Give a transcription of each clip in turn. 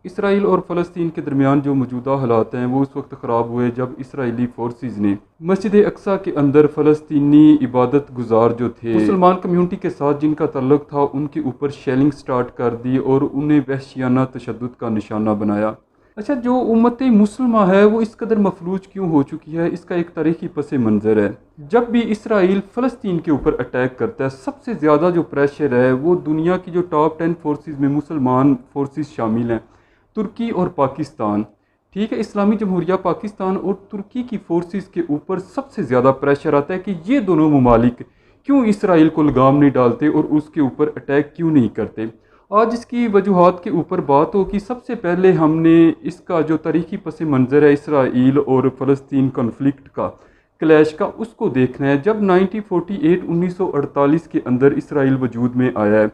Israel और फ़लस्तीन के दरमियान जो मौजूदा हालात हैं वो उस वक्त ख़राब हुए जब इसराइली फोर्सेस ने मस्जिद अक्सा के अंदर फ़लस्तीनी इबादत गुजार जो थे मुसलमान कम्यूनिटी के साथ जिनका तल्लुक़ था उनके ऊपर शेलिंग स्टार्ट कर दी और उन्हें वहशियाना तशद्दुद का निशाना बनाया। अच्छा, जो उम्मत मुस्लिमा है वो इस कदर मफलूज क्यों हो चुकी है, इसका एक तारीखी पस मंज़र है। जब भी इसराइल फ़लस्तीन के ऊपर अटैक करता है सबसे ज़्यादा जो प्रेशर है वो दुनिया की जो टॉप 10 फोर्सेस में मुसलमान फोर्सेस शामिल हैं, तुर्की और पाकिस्तान। ठीक है, इस्लामी जमहूरिया पाकिस्तान और तुर्की की फोर्सेस के ऊपर सबसे ज़्यादा प्रेशर आता है कि ये दोनों ममालिक क्यों इसराइल को लगाम नहीं डालते और उसके ऊपर अटैक क्यों नहीं करते। आज इसकी वजूहात के ऊपर बात हो कि सबसे पहले हमने इसका जो तारीखी पस मंज़र है इसराइल और फ़लस्तीन कॉन्फ्लिक्ट का, क्लैश का, उसको देखना है। जब 1948 के अंदर इसराइल वजूद में आया है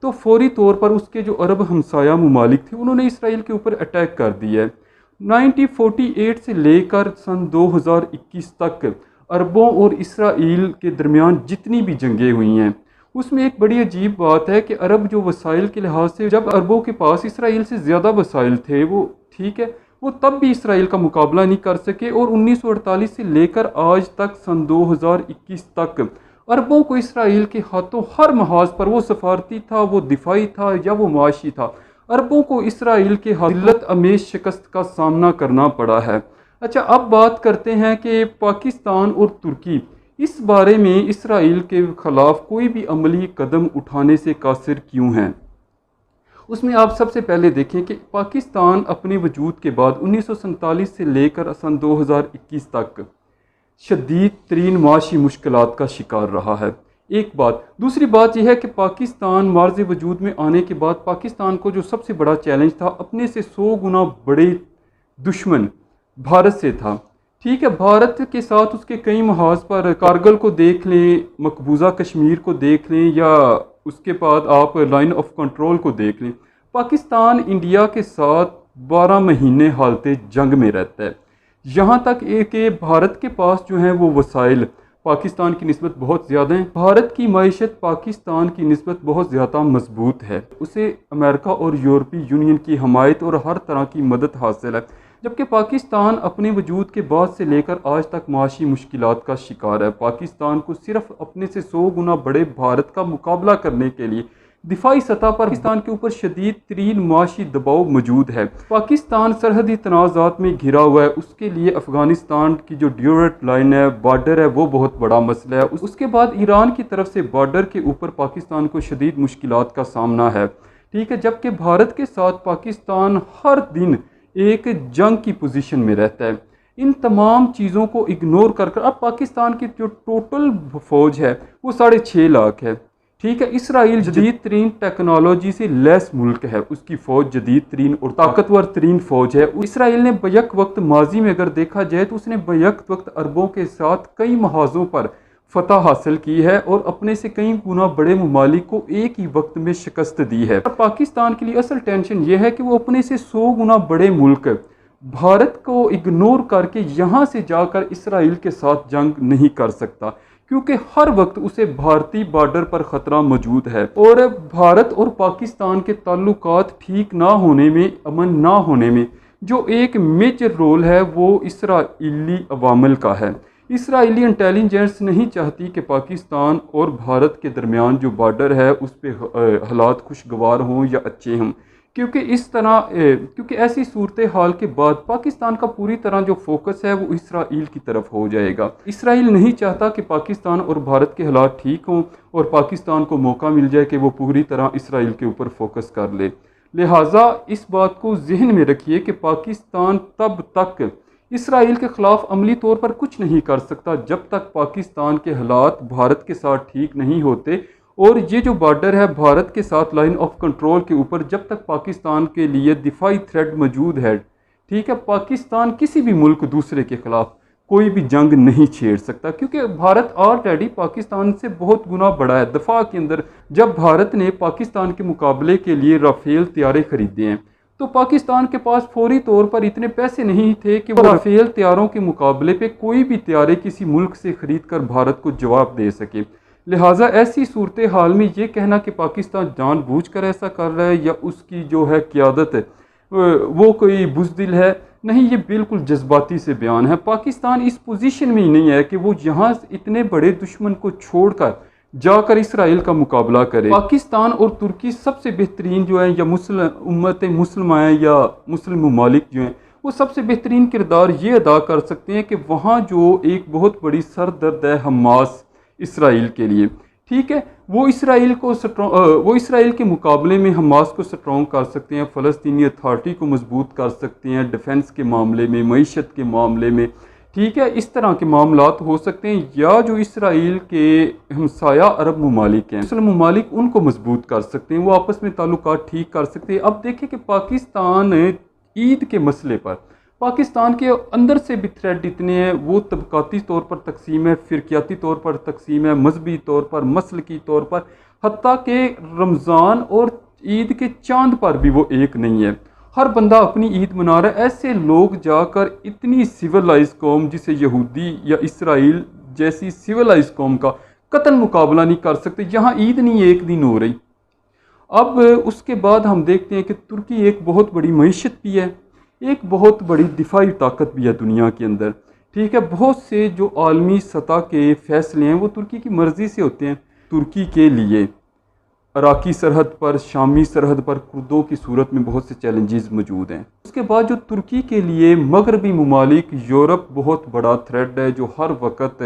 तो फौरी तौर पर उसके जो अरब हमसाया ममालिक थे उन्होंने इसराइल के ऊपर अटैक कर दिया है। 1948 से लेकर सन 2021 तक अरबों और इसराइल के दरमियान जितनी भी जंगें हुई हैं उसमें एक बड़ी अजीब बात है कि अरब जो वसाइल के लिहाज से, जब अरबों के पास इसराइल से ज़्यादा वसाइल थे वो, ठीक है, वो तब भी इसराइल का मुकाबला नहीं कर सके और 1948 से लेकर आज तक सन 2021 तक अरबों को इसराइल के हाथों हर महाज पर, वो सफारती था, वो दिफाई था या वो माशी था, अरबों को इसराइल के जिल्लत अमेश शिकस्त का सामना करना पड़ा है। अच्छा, अब बात करते हैं कि पाकिस्तान और तुर्की इस बारे में इसराइल के ख़िलाफ़ कोई भी अमली कदम उठाने से कासिर क्यों हैं। उसमें आप सबसे पहले देखें कि पाकिस्तान अपने वजूद के बाद 1947 से लेकर सन 2021 तक शदीद तरीन माशी मुश्किलात का शिकार रहा है। एक बात। दूसरी बात यह है कि पाकिस्तान मार्ज़ वजूद में आने के बाद पाकिस्तान को जो सबसे बड़ा चैलेंज था, अपने से 100 गुना बड़े दुश्मन भारत से था। ठीक है, भारत के साथ उसके कई महाज पर, कारगिल को देख लें, मकबूजा कश्मीर को देख लें या उसके बाद आप लाइन ऑफ कंट्रोल को देख लें, पाकिस्तान इंडिया के साथ 12 महीने हालते जंग में रहता है। यहाँ तक कि भारत के पास जो है वो वसाइल पाकिस्तान की निस्बत बहुत ज़्यादा हैं। भारत की मईशत पाकिस्तान की निस्बत बहुत ज़्यादा मजबूत है, उसे अमेरिका और यूरोपीय यूनियन की हमायत और हर तरह की मदद हासिल है, जबकि पाकिस्तान अपने वजूद के बाद से लेकर आज तक माशी मुश्किलात का शिकार है। पाकिस्तान को सिर्फ अपने से 100 गुना बड़े भारत का मुकाबला करने के लिए दिफाई सतह पर पाकिस्तान के ऊपर शदीद तरीन माशी दबाव मौजूद है। पाकिस्तान सरहदी तनाज़ात में घिरा हुआ है, उसके लिए अफ़गानिस्तान की जो ड्यूरेट लाइन है, बॉर्डर है, वो बहुत बड़ा मसला है। उसके बाद ईरान की तरफ से बॉर्डर के ऊपर पाकिस्तान को शदीद मुश्किलात का सामना है। ठीक है, जबकि भारत के साथ पाकिस्तान हर दिन एक जंग की पोजीशन में रहता है। इन तमाम चीज़ों को इग्नोर कर अब पाकिस्तान की जो टोटल फ़ौज है वो 6.5 लाख है। ठीक है, इसराइल जदीद तरीन टेक्नोलॉजी से लैस मुल्क है, उसकी फ़ौज जदीद तरीन और ताकतवर तरीन फ़ौज है। इसराइल ने बैक वक्त माजी में अगर देखा जाए तो उसने बैक वक्त अरबों के साथ कई महाजों पर फतह हासिल की है और अपने से कई गुना बड़े ममालिक को एक ही वक्त में शिकस्त दी है। पाकिस्तान के लिए असल टेंशन यह है कि वो अपने से 100 गुना बड़े मुल्क भारत को इग्नोर करके यहाँ से जाकर इसराइल के साथ जंग नहीं कर सकता, क्योंकि हर वक्त उसे भारतीय बॉर्डर पर ख़तरा मौजूद है। और भारत और पाकिस्तान के ताल्लुकात ठीक ना होने में, अमन ना होने में जो एक मेजर रोल है वो इसराइली अवामिल का है। इसराइली इंटेलिजेंस नहीं चाहती कि पाकिस्तान और भारत के दरमियान जो बॉर्डर है उस पर हालात खुशगवार हों या अच्छे हों, क्योंकि ऐसी सूरत हाल के बाद पाकिस्तान का पूरी तरह जो फोकस है वो इसराइल की तरफ हो जाएगा। इसराइल नहीं चाहता कि पाकिस्तान और भारत के हालात ठीक हों और पाकिस्तान को मौका मिल जाए कि वो पूरी तरह इसराइल के ऊपर फोकस कर ले। लिहाजा इस बात को जहन में रखिए कि पाकिस्तान तब तक इसराइल के ख़िलाफ़ अमली तौर पर कुछ नहीं कर सकता जब तक पाकिस्तान के हालात भारत के साथ ठीक नहीं होते। और ये जो बॉर्डर है भारत के साथ लाइन ऑफ कंट्रोल के ऊपर, जब तक पाकिस्तान के लिए दिफाई थ्रेट मौजूद है, ठीक है, पाकिस्तान किसी भी मुल्क दूसरे के ख़िलाफ़ कोई भी जंग नहीं छेड़ सकता, क्योंकि भारत ऑलरेडी पाकिस्तान से बहुत गुना बड़ा है दफा के अंदर। जब भारत ने पाकिस्तान के मुकाबले के लिए राफेल तैयारे ख़रीदे हैं तो पाकिस्तान के पास फौरी तौर पर इतने पैसे नहीं थे कि वो राफेल तैयारों के मुकाबले पे कोई भी तैयारे किसी मुल्क से ख़रीद कर भारत को जवाब दे सके। लिहाजा ऐसी सूरत हाल में ये कहना कि पाकिस्तान जानबूझकर ऐसा कर रहा है या उसकी जो है क़यादत वो कोई बुज़दिल है, नहीं, ये बिल्कुल जज्बाती से बयान है। पाकिस्तान इस पोजीशन में ही नहीं है कि वो यहाँ इतने बड़े दुश्मन को छोड़कर जाकर इसराइल का मुकाबला करे। पाकिस्तान और तुर्की सबसे बेहतरीन जो है, या उम्मत मुस्लिम है या मुस्लिम ममालिक जो हैं, वो सबसे बेहतरीन किरदार ये अदा कर सकते हैं कि वहाँ जो एक बहुत बड़ी सरदर्द है हमास इसराइल के लिए, ठीक है, वो इसराइल के मुकाबले में हमास को स्ट्रॉन्ग कर सकते हैं, फ़लस्तीनी अथॉरिटी को मजबूत कर सकते हैं, डिफेंस के मामले में, मईशत के मामले में, ठीक है, इस तरह के मामलात हो सकते हैं। या जो इसराइल के हमसाया अरब ममालिक हैं, मुस्लिम ममालिक, उनको मजबूत कर सकते हैं, वो आपस में ताल्लुकात ठीक कर सकते हैं। अब देखें कि पाकिस्तान ईद के मसले पर, पाकिस्तान के अंदर से भी थ्रेड इतने हैं, वो तबकाती तौर पर तकसीम है, फ़िरकियाती तौर पर तकसीम है, मजहबी तौर पर, मसलकी तौर पर, हत्ता के रमज़ान और ईद के चांद पर भी वो एक नहीं है। हर बंदा अपनी ईद मना रहा है। ऐसे लोग जाकर इतनी सिविलाइज कौम, जिसे यहूदी या इसराइल जैसी सिविलाइज कौम का कतल मुकाबला नहीं कर सकते, यहाँ ईद नहीं एक दिन हो रही। अब उसके बाद हम देखते हैं कि तुर्की एक बहुत बड़ी मईशत भी है, एक बहुत बड़ी दिफाई ताकत भी है दुनिया के अंदर, ठीक है। बहुत से जो आलमी सतह के फ़ैसले हैं वो तुर्की की मर्ज़ी से होते हैं। तुर्की के लिए इराक़ी सरहद पर, शामी सरहद पर कुर्दों की सूरत में बहुत से चैलेंजेस मौजूद हैं। उसके बाद जो तुर्की के लिए मगरबी ममालिक, यूरोप बहुत बड़ा थ्रेट है जो हर वक्त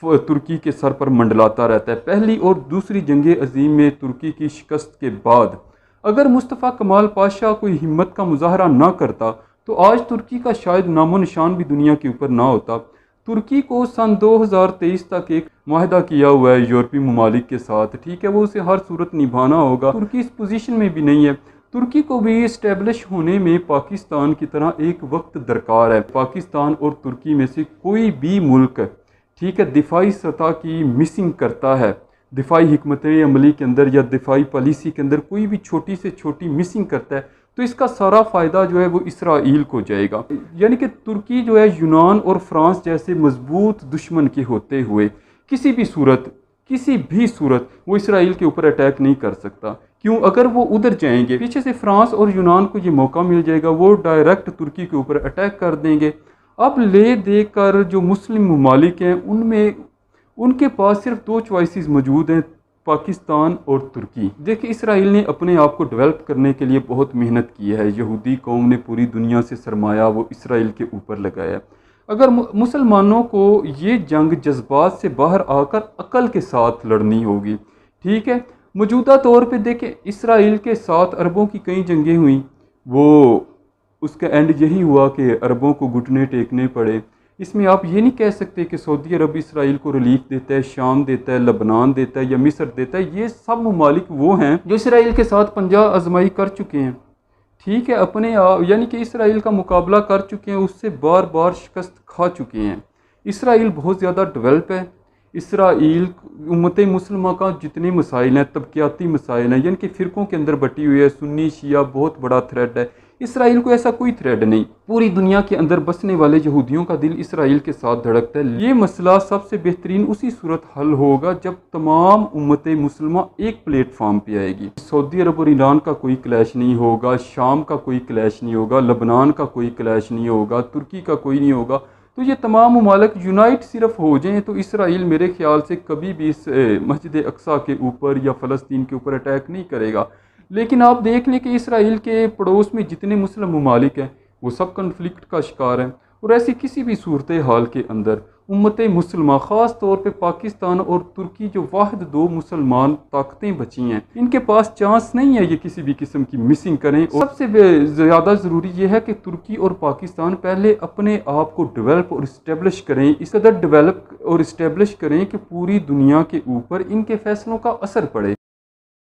तुर्की के सर पर मंडलाता रहता है। पहली और दूसरी जंग अजीम में तुर्की की शिकस्त के बाद अगर मुस्तफ़ा कमाल पाशा कोई हिम्मत का मुजाहरा ना करता तो आज तुर्की का शायद नामो निशान भी दुनिया के ऊपर ना होता। तुर्की को सन 2023 तक एक माहिदा किया हुआ है यूरोपीय ममालिक के साथ, ठीक है, वो उसे हर सूरत निभाना होगा। तुर्की इस पोजीशन में भी नहीं है। तुर्की को भी इस्टेब्लिश होने में पाकिस्तान की तरह एक वक्त दरकार है। पाकिस्तान और तुर्की में से कोई भी मुल्क, ठीक है, दिफाई सतह की मिसिंग करता है, दिफाई हिकमत अमली के अंदर या दिफाई पॉलिसी के अंदर कोई भी छोटी से छोटी मिसिंग करता है तो इसका सारा फ़ायदा जो है वो इसराइल को जाएगा। यानी कि तुर्की जो है यूनान और फ्रांस जैसे मजबूत दुश्मन के होते हुए किसी भी सूरत वो इसराइल के ऊपर अटैक नहीं कर सकता। क्यों? अगर वो उधर जाएंगे, पीछे से फ्रांस और यूनान को ये मौका मिल जाएगा, वो डायरेक्ट तुर्की के ऊपर अटैक कर देंगे। अब ले देकर जो मुस्लिम ममालिक हैं उनमें उनके पास सिर्फ दो चॉइसेस मौजूद हैं, पाकिस्तान और तुर्की। देखिए, इसराइल ने अपने आप को डेवलप करने के लिए बहुत मेहनत की है। यहूदी कौम ने पूरी दुनिया से सरमाया वो इसराइल के ऊपर लगाया। अगर मुसलमानों को ये जंग जज्बात से बाहर आकर अकल के साथ लड़नी होगी, ठीक है। मौजूदा तौर पे देखें, इसराइल के साथ अरबों की कई जंगें हुई, वो उसका एंड यही हुआ कि अरबों को घुटने टेकने पड़े। इसमें आप ये नहीं कह सकते कि सऊदी अरब इसराइल को रिलीफ देता है, शाम देता है, लबनान देता है या मिस्र देता है। ये सब ममालिक वो हैं जो इसराइल के साथ पंजा आजमाई कर चुके हैं, ठीक है, अपने यानी कि इसराइल का मुकाबला कर चुके हैं, उससे बार बार शिकस्त खा चुके हैं। इसराइल बहुत ज़्यादा डेवलप है। इसराइल उम्मत मुस्लिमा का जितने मसाइल हैं, तबकियाती मसाइल हैं, यानी कि फ़िरक़ों के अंदर बटी हुई है, सुन्नी शिया बहुत बड़ा थ्रेड है। इसराइल को ऐसा कोई थ्रेड नहीं। पूरी दुनिया के अंदर बसने वाले यहूदियों का दिल इसराइल के साथ धड़कता है। ये मसला सबसे बेहतरीन उसी सूरत हल होगा जब तमाम उम्मत मुस्लिमा एक प्लेटफार्म पे आएगी। सऊदी अरब और ईरान का कोई क्लैश नहीं होगा, शाम का कोई क्लैश नहीं होगा, लबनान का कोई क्लैश नहीं होगा, तुर्की का कोई नहीं होगा। तो ये तमाम ममालिक यूनाइट सिर्फ हो जाएँ तो इसराइल मेरे ख्याल से कभी भी इस मस्जिद अक्सा के ऊपर या फ़लस्तीन के ऊपर अटैक नहीं करेगा। लेकिन आप देख लें कि इसराइल के पड़ोस में जितने मुस्लिम ममालिक हैं वो सब कन्फ्लिक्ट का शिकार हैं। और ऐसी किसी भी सूरत हाल के अंदर उम्मत मुसलमान, ख़ास तौर पे पाकिस्तान और तुर्की जो वाहिद दो मुसलमान ताकतें बची हैं, इनके पास चांस नहीं है ये किसी भी किस्म की मिसिंग करें। और सबसे ज़्यादा ज़रूरी ये है कि तुर्की और पाकिस्तान पहले अपने आप को डेवलप और इस्टेब्लिश करें, इस कदर डेवलप और इस्टेब्लिश करें कि पूरी दुनिया के ऊपर इनके फ़ैसलों का असर पड़े।